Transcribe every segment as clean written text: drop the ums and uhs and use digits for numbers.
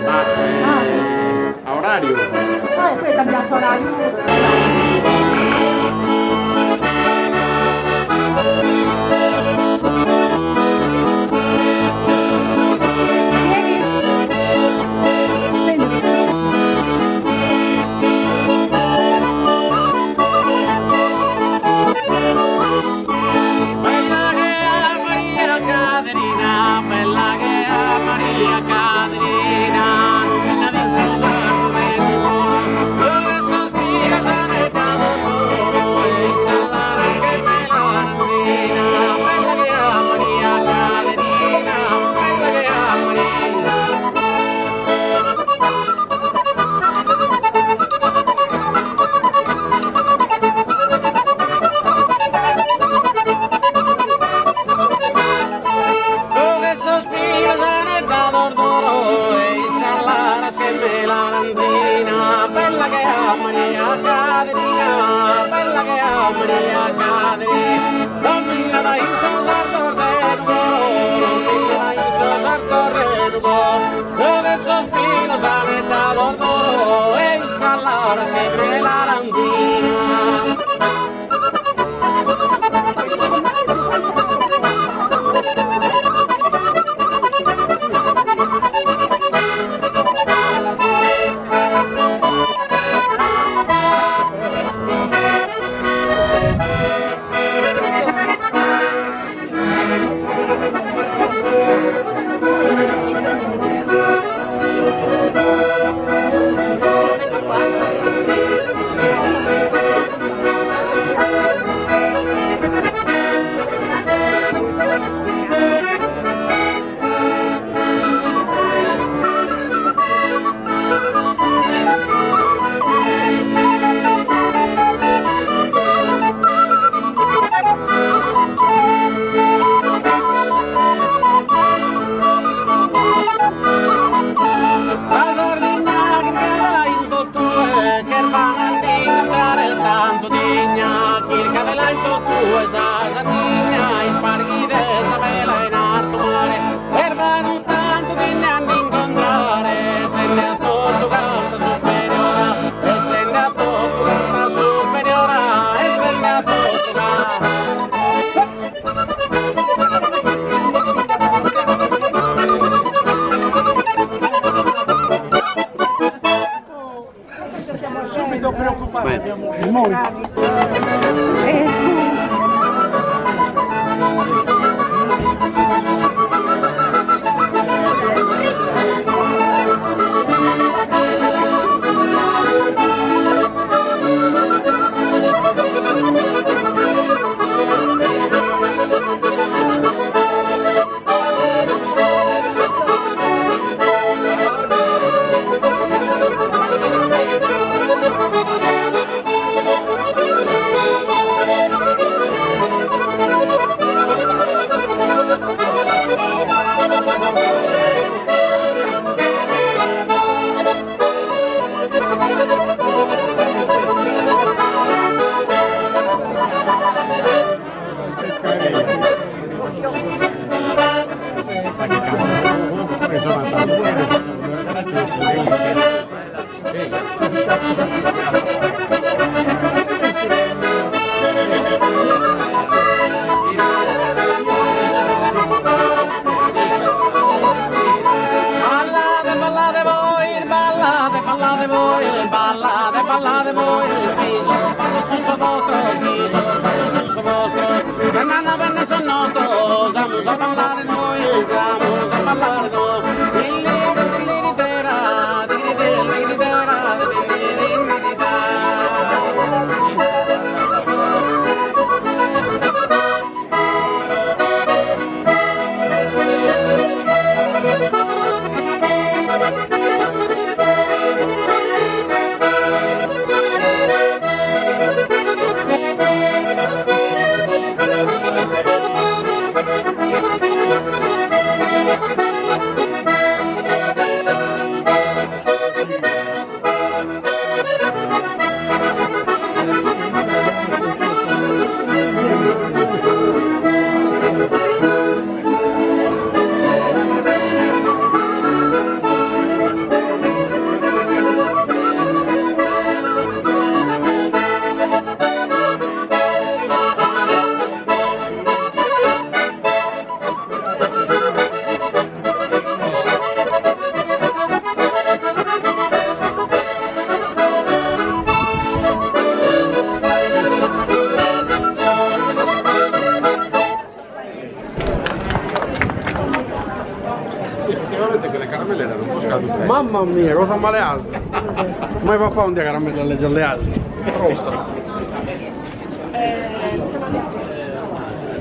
Ma a orario? Poi cambiato orario. Subito preoccupati abbiamo ballate voi, ballo sul suo vostro, ballo sul suo vostro, la nanna venne sul nostro, siamo a ballare noi, siamo a ballare noi. Mamma mia, cosa male asa? Ma papà un dia caramella alle gialle ase. Rossa.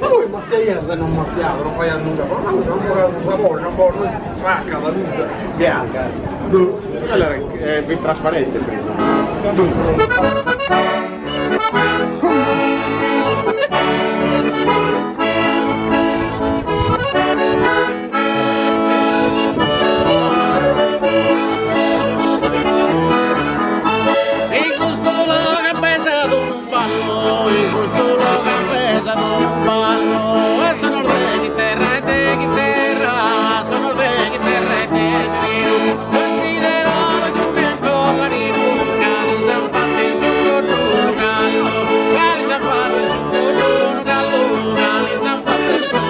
Ma voi mazziaiere se non mazziate, non fai a nulla, ma non ancora il sapore, non si spacca la nuda. Bianca. Allora, è trasparente prima. Il gusto lo che pesa d'un ballo, il gusto lo che pesa d'un ballo, e sono de chitarra, sono de chitarra e de trino, lo sfiderò la giuga in collarino, cali san fatto il suo gallo, cali san fatto il suo gallo, cali san fatto il suo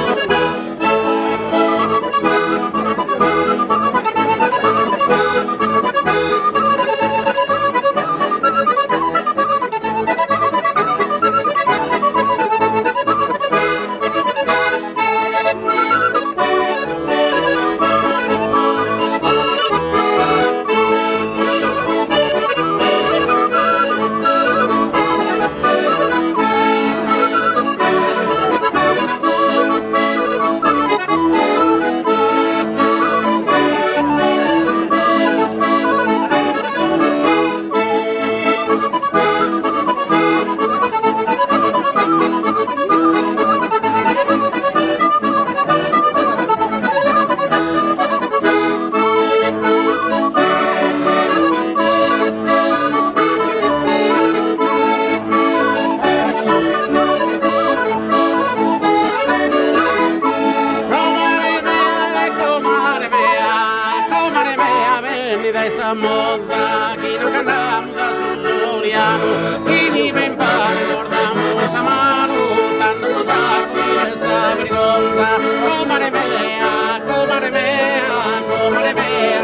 de Samoza, aquí no cantamos a Susuriano, y ni ven para mordamos a mano, tanto nos ha esa vergüenza, comare mea, comare mea, comare mea,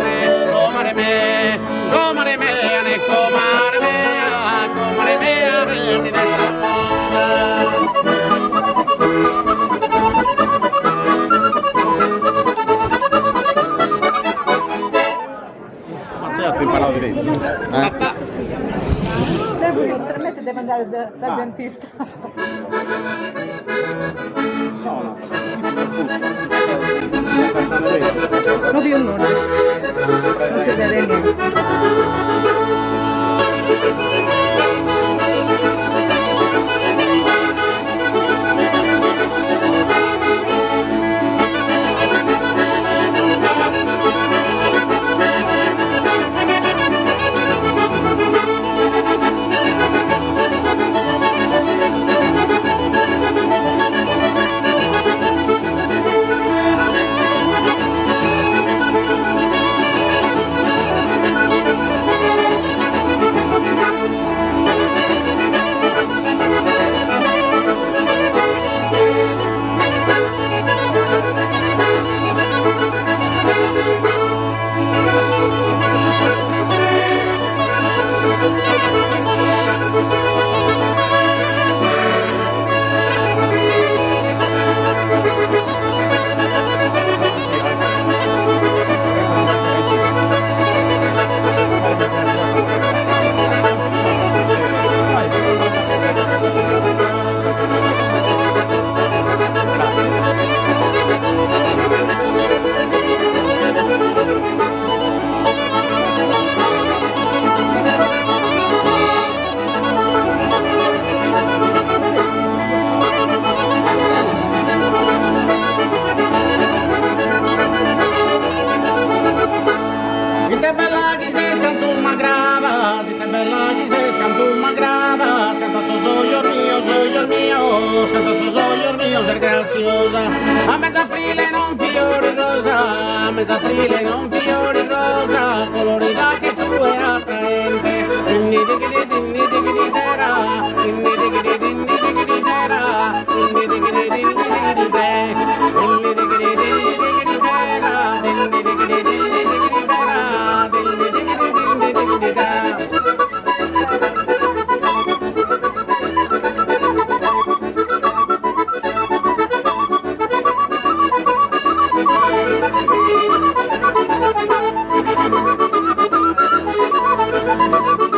comare mea, comare mea, comare mea, comare mea, ven de Samoza. Matteo ti imparato diritto. Permette di mangiare dal dentista. Non più nulla. Non si vede niente. Si te bella que se canto una grada, si te bella que se canto una grada, canta soy mío, canta soy mío, ser graciosa. A mes aprile non fiori rosa, a mes aprile non fiori rosa, colorida che tu è attraente. Inni digidi dinni digidi dera, inni digidi dinni digidi dera, inni digidi dinni digidi de, inni digidi dinni digidi dera, inni digidi dinni digidi dera, dinni digidi dinni digidi da. Thank you.